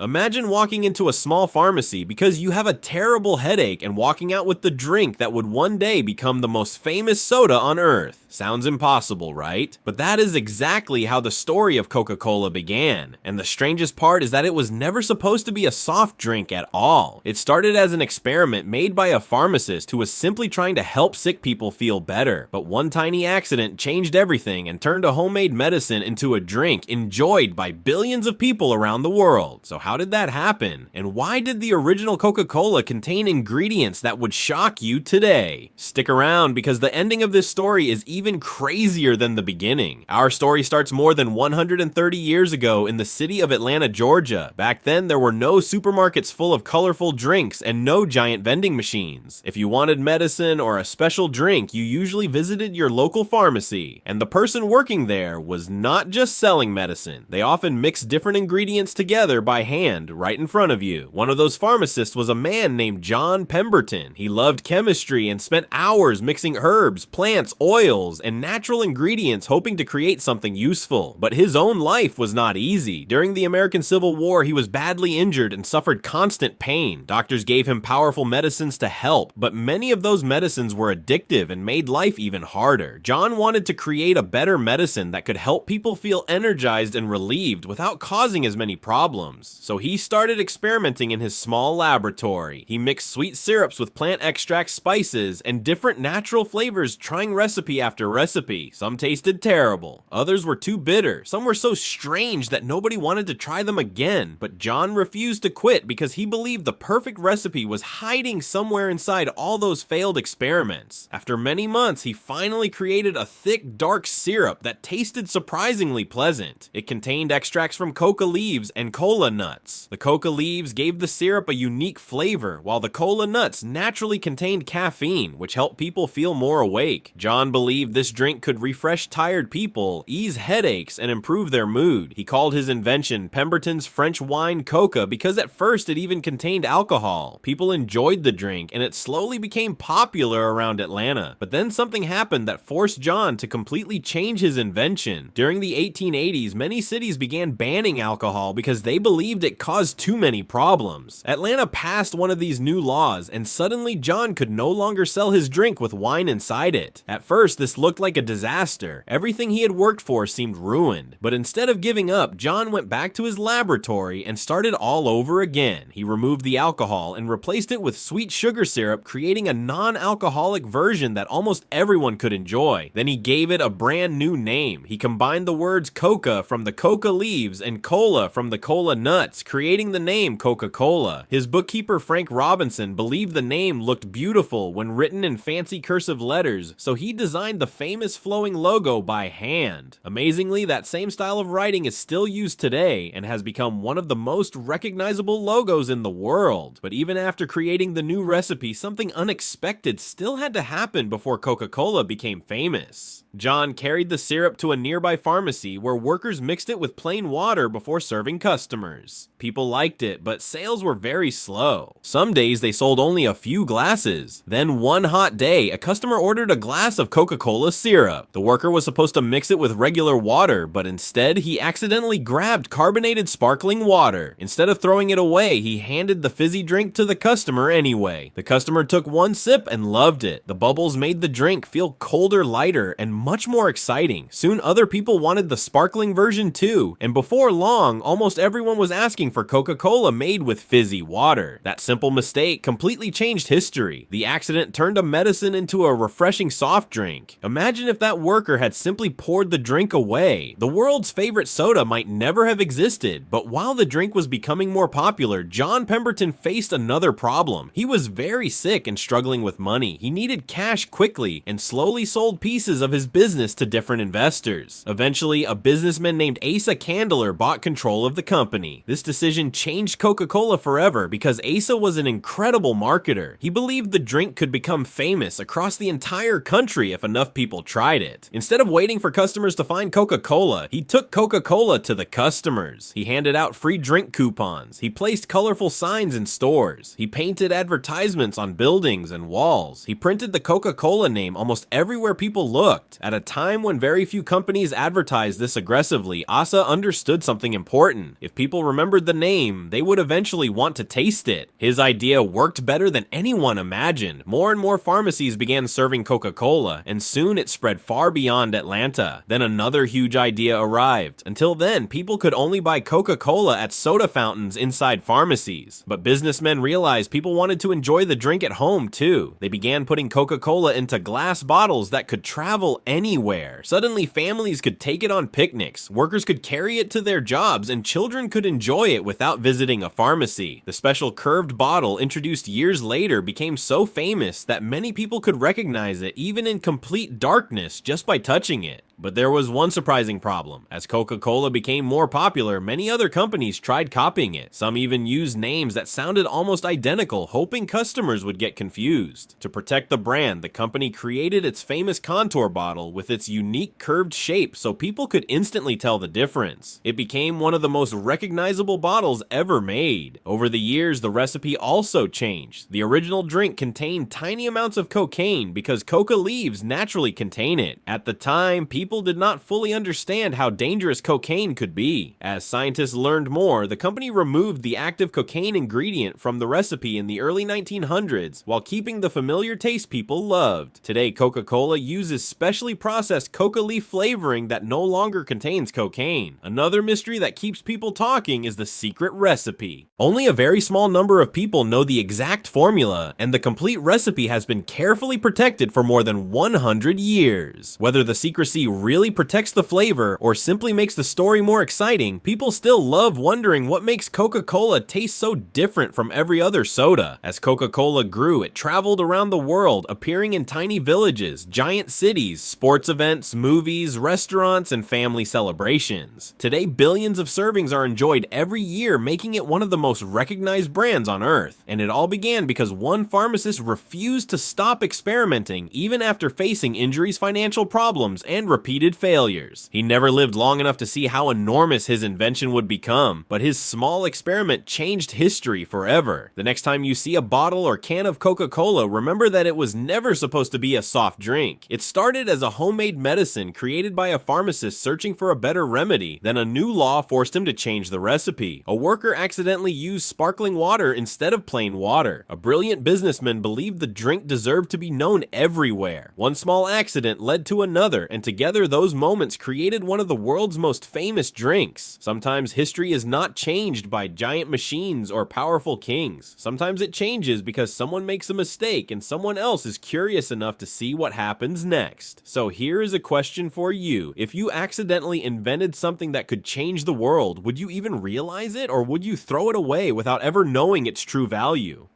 Imagine walking into a small pharmacy because you have a terrible headache and walking out with the drink that would one day become the most famous soda on earth. Sounds impossible, right? But that is exactly how the story of Coca-Cola began. And the strangest part is that it was never supposed to be a soft drink at all. It started as an experiment made by a pharmacist who was simply trying to help sick people feel better. But one tiny accident changed everything and turned a homemade medicine into a drink enjoyed by billions of people around the world. So how did that happen? And why did the original Coca-Cola contain ingredients that would shock you today? Stick around because the ending of this story is even crazier than the beginning. Our story starts more than 130 years ago in the city of Atlanta, Georgia. Back then, there were no supermarkets full of colorful drinks and no giant vending machines. If you wanted medicine or a special drink, you usually visited your local pharmacy. And the person working there was not just selling medicine. They often mixed different ingredients together by hand right in front of you. One of those pharmacists was a man named John Pemberton. He loved chemistry and spent hours mixing herbs, plants, oils, and natural ingredients hoping to create something useful. But his own life was not easy. During the American Civil War, he was badly injured and suffered constant pain. Doctors gave him powerful medicines to help, but many of those medicines were addictive and made life even harder. John wanted to create a better medicine that could help people feel energized and relieved without causing as many problems. So he started experimenting in his small laboratory. He mixed sweet syrups with plant extracts, spices, and different natural flavors, trying recipe after recipe. Some tasted terrible. Others were too bitter. Some were so strange that nobody wanted to try them again. But John refused to quit because he believed the perfect recipe was hiding somewhere inside all those failed experiments. After many months, he finally created a thick, dark syrup that tasted surprisingly pleasant. It contained extracts from coca leaves and cola nuts. The coca leaves gave the syrup a unique flavor, while the cola nuts naturally contained caffeine, which helped people feel more awake. John believed this drink could refresh tired people, ease headaches, and improve their mood. He called his invention Pemberton's French wine coca because at first it even contained alcohol. People enjoyed the drink, and it slowly became popular around Atlanta. But then something happened that forced John to completely change his invention. During the 1880s, many cities began banning alcohol because they believed it caused too many problems. Atlanta passed one of these new laws, and suddenly John could no longer sell his drink with wine inside it. At first, this looked like a disaster. Everything he had worked for seemed ruined. But instead of giving up, John went back to his laboratory and started all over again. He removed the alcohol and replaced it with sweet sugar syrup, creating a non-alcoholic version that almost everyone could enjoy. Then he gave it a brand new name. He combined the words coca from the coca leaves and cola from the cola nuts, creating the name Coca-Cola. His bookkeeper Frank Robinson believed the name looked beautiful when written in fancy cursive letters, so he designed the famous flowing logo by hand. Amazingly, that same style of writing is still used today and has become one of the most recognizable logos in the world. But even after creating the new recipe, something unexpected still had to happen before Coca-Cola became famous. John carried the syrup to a nearby pharmacy where workers mixed it with plain water before serving customers. People liked it, but sales were very slow. Some days they sold only a few glasses. Then one hot day, a customer ordered a glass of Coca-Cola syrup. The worker was supposed to mix it with regular water, but instead he accidentally grabbed carbonated sparkling water. Instead of throwing it away, he handed the fizzy drink to the customer anyway. The customer took one sip and loved it. The bubbles made the drink feel colder, lighter, and much more exciting. Soon other people wanted the sparkling version too, and before long, almost everyone was asking for Coca-Cola made with fizzy water. That simple mistake completely changed history. The accident turned a medicine into a refreshing soft drink. Imagine if that worker had simply poured the drink away. The world's favorite soda might never have existed, but while the drink was becoming more popular, John Pemberton faced another problem. He was very sick and struggling with money. He needed cash quickly and slowly sold pieces of his business to different investors. Eventually, a businessman named Asa Candler bought control of the company. This decision changed Coca-Cola forever because Asa was an incredible marketer. He believed the drink could become famous across the entire country if enough people tried it. Instead of waiting for customers to find Coca-Cola, he took Coca-Cola to the customers. He handed out free drink coupons. He placed colorful signs in stores. He painted advertisements on buildings and walls. He printed the Coca-Cola name almost everywhere people looked. At a time when very few companies advertised this aggressively, Asa understood something important. If people remember remembered the name, they would eventually want to taste it. His idea worked better than anyone imagined. More and more pharmacies began serving Coca-Cola, and soon it spread far beyond Atlanta. Then another huge idea arrived. Until then, people could only buy Coca-Cola at soda fountains inside pharmacies. But businessmen realized people wanted to enjoy the drink at home too. They began putting Coca-Cola into glass bottles that could travel anywhere. Suddenly, families could take it on picnics, workers could carry it to their jobs, and children could enjoy it without visiting a pharmacy. The special curved bottle, introduced years later, became so famous that many people could recognize it even in complete darkness just by touching it. But there was one surprising problem. As Coca-Cola became more popular, many other companies tried copying it. Some even used names that sounded almost identical, hoping customers would get confused. To protect the brand, the company created its famous contour bottle with its unique curved shape so people could instantly tell the difference. It became one of the most recognizable bottles ever made. Over the years, the recipe also changed. The original drink contained tiny amounts of cocaine because coca leaves naturally contain it. At the time, people did not fully understand how dangerous cocaine could be. As scientists learned more, the company removed the active cocaine ingredient from the recipe in the early 1900s while keeping the familiar taste people loved. Today, Coca-Cola uses specially processed coca leaf flavoring that no longer contains cocaine. Another mystery that keeps people talking is the secret recipe. Only a very small number of people know the exact formula, and the complete recipe has been carefully protected for more than 100 years. Whether the secrecy really protects the flavor or simply makes the story more exciting, people still love wondering what makes Coca-Cola taste so different from every other soda. As Coca-Cola grew, it traveled around the world, appearing in tiny villages, giant cities, sports events, movies, restaurants, and family celebrations. Today, billions of servings are enjoyed every year, making it one of the most recognized brands on Earth. And it all began because one pharmacist refused to stop experimenting even after facing injuries, financial problems, and repeated failures. He never lived long enough to see how enormous his invention would become, but his small experiment changed history forever. The next time you see a bottle or can of Coca-Cola, remember that it was never supposed to be a soft drink. It started as a homemade medicine created by a pharmacist searching for a better remedy. Then a new law forced him to change the recipe. A worker accidentally used sparkling water instead of plain water. A brilliant businessman believed the drink deserved to be known everywhere. One small accident led to another, and together those moments created one of the world's most famous drinks. Sometimes history is not changed by giant machines or powerful kings. Sometimes it changes because someone makes a mistake and someone else is curious enough to see what happens next. So here is a question for you. If you accidentally invented something that could change the world, would you even realize it, or would you throw it away without ever knowing its true value?